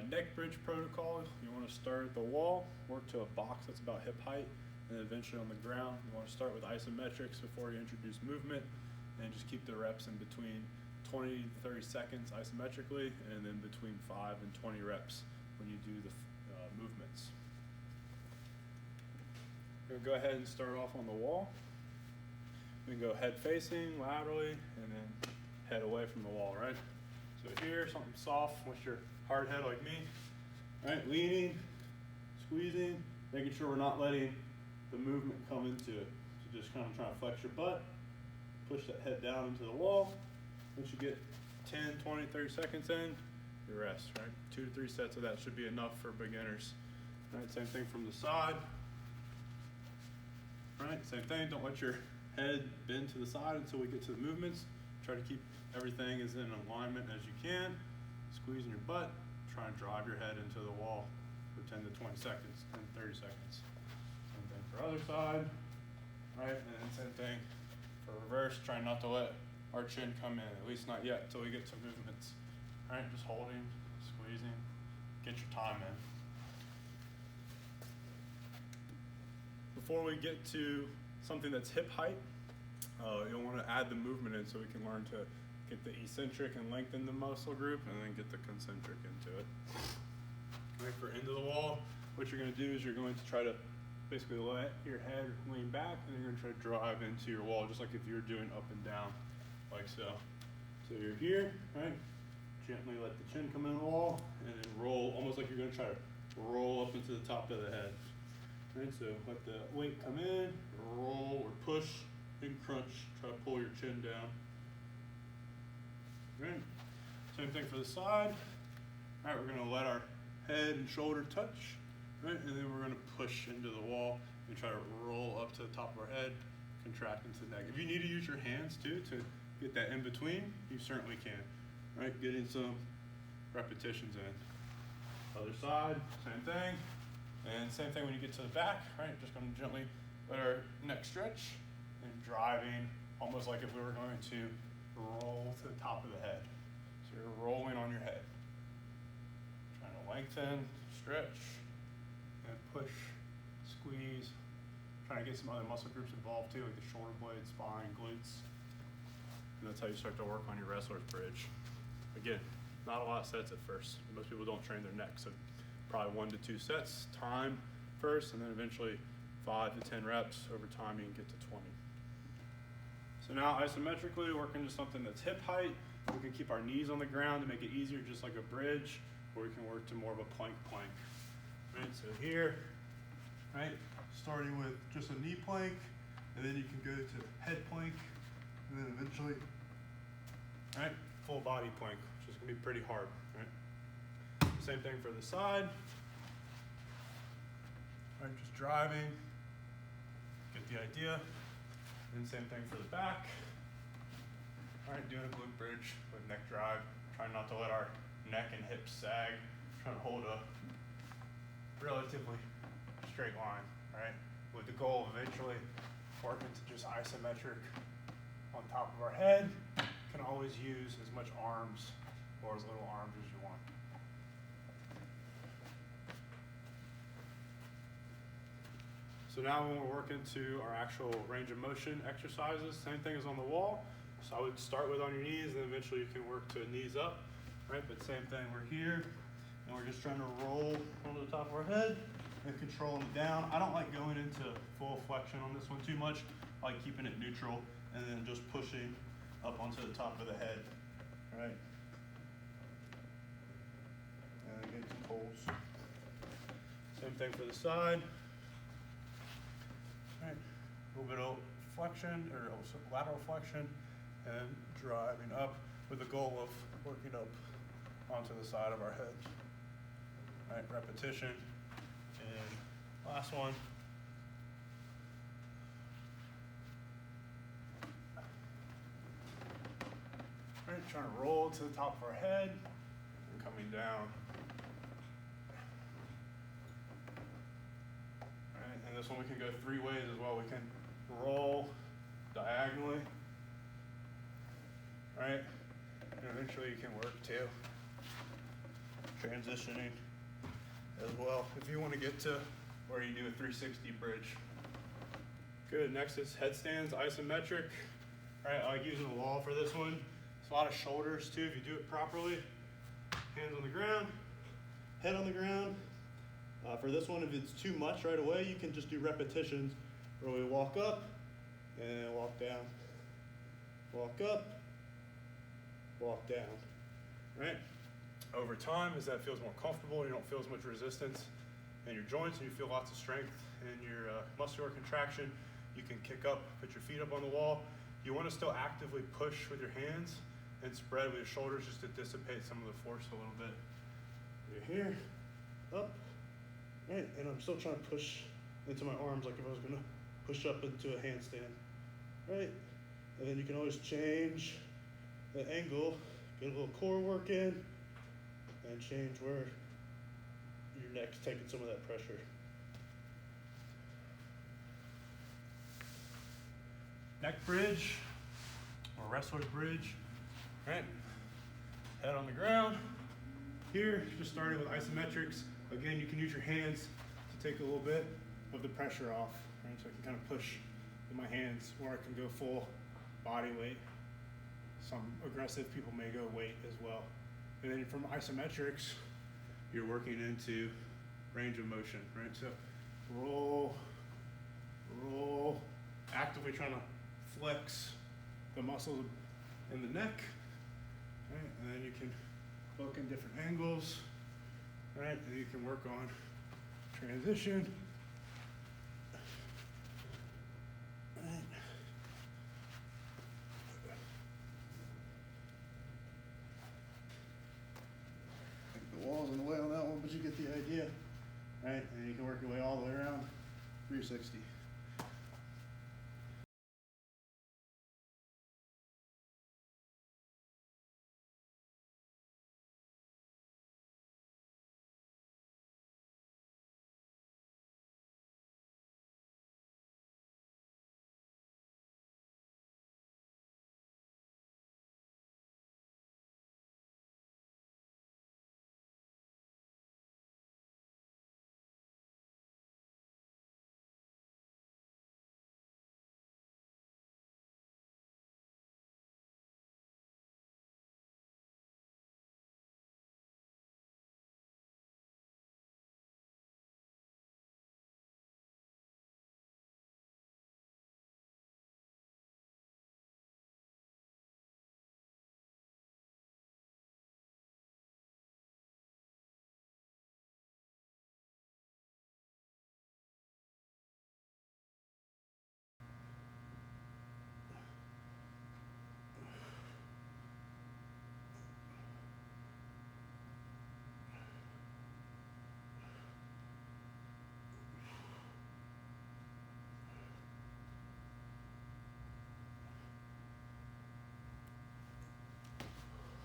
neck bridge protocol, you want to start at the wall, work to a box that's about hip height, and then eventually on the ground. You want to start with isometrics before you introduce movement, and just keep the reps in between 20 to 30 seconds isometrically, and then between 5 and 20 reps when you do the movements. We're going to go ahead and start off on the wall. We can go head facing, laterally, and then head away from the wall, right? So here, something soft with your hard head like me, right? Leaning, squeezing, making sure we're not letting the movement come into it. So just kind of trying to flex your butt, push that head down into the wall. Once you get 10, 20, 30 seconds in, you rest, right? 2 to 3 sets of that should be enough for beginners. Right, same thing from the side. Right, same thing, don't let your head bend to the side until we get to the movements. Try to keep everything as in alignment as you can. Squeezing your butt, try and drive your head into the wall for 10 to 20 seconds, 10 to 30 seconds. Same thing for other side, right? And then same thing for reverse, try not to let our chin come in, at least not yet, until we get to movements. All right, just holding, squeezing, get your time in. Before we get to something that's hip height, you'll want to add the movement in so we can learn to get the eccentric and lengthen the muscle group, and then get the concentric into it. All right, for into the wall, what you're going to do is you're going to try to basically let your head lean back, and you're going to try to drive into your wall, just like if you were doing up and down, like so. So you're here, right? Gently let the chin come in the wall, and then roll, almost like you're going to try to roll up into the top of the head. Right, so let the weight come in, roll or push, and crunch. Try to pull your chin down. Right. Same thing for the side. All right, we're going to let our head and shoulder touch, right, and then we're going to push into the wall and try to roll up to the top of our head, contract into the neck. If you need to use your hands too to get that in between, you certainly can. Right, getting some repetitions in. Other side, same thing. And same thing when you get to the back, right? Just going to gently let our neck stretch and driving, almost like if we were going to roll to the top of the head. So you're rolling on your head. Trying to lengthen, stretch, and push, squeeze. Trying to get some other muscle groups involved too, like the shoulder blades, spine, glutes. And that's how you start to work on your wrestler's bridge. Again, not a lot of sets at first. Most people don't train their neck, so probably 1 to 2 sets, time first, and then eventually 5 to 10 reps. Over time, you can get to 20. So now isometrically, working to something that's hip height. We can keep our knees on the ground to make it easier, just like a bridge, or we can work to more of a plank. Right, so here, right, starting with just a knee plank, and then you can go to head plank, and then eventually, right, full body plank, which is gonna be pretty hard, right? Same thing for the side. All right, just driving, get the idea. And same thing for the back. All right, doing a glute bridge with neck drive. Trying not to let our neck and hips sag. Trying to hold a relatively straight line, right? With the goal of eventually working to just isometric on top of our head. Can always use as much arms or as little arms as you want. So now when we're working to our actual range of motion exercises, same thing as on the wall. So I would start with on your knees, and eventually you can work to knees up, right? But same thing, we're here, and we're just trying to roll onto the top of our head and controlling it down. I don't like going into full flexion on this one too much. I like keeping it neutral and then just pushing up onto the top of the head, right? And get some pulls. Same thing for the side. Right. A little bit of flexion, or also lateral flexion, and driving up with the goal of working up onto the side of our head. All right, repetition. And last one. All right, trying to roll to the top of our head and coming down. Right, and this one we can go 3 ways as well. We can roll diagonally, right? And eventually you can work to transitioning as well if you want to get to where you do a 360 bridge. Good, next is headstands, isometric. All right, I like using the wall for this one. It's a lot of shoulders too if you do it properly. Hands on the ground, head on the ground. For this one, if it's too much right away, you can just do repetitions where we walk up and walk down. Walk up, walk down, right? Over time, as that feels more comfortable, you don't feel as much resistance in your joints and you feel lots of strength in your muscular contraction. You can kick up, put your feet up on the wall. You want to still actively push with your hands and spread with your shoulders just to dissipate some of the force a little bit. You're here, up, right? And I'm still trying to push into my arms like if I was gonna push up into a handstand, right? And then you can always change the angle, get a little core work in, and change where your neck's taking some of that pressure. Neck bridge, or wrestler's bridge, right? Head on the ground. Here, just starting with isometrics. Again, you can use your hands to take a little bit of the pressure off, right? So I can kind of push with my hands, or I can go full body weight. Some aggressive people may go weight as well. And then from isometrics, you're working into range of motion, right? So roll, roll, actively trying to flex the muscles in the neck, right? And then you can look in different angles, right? And you can work on transition, right? I think the wall's in the way on that one, but you get the idea, right? And you can work your way all the way around 360.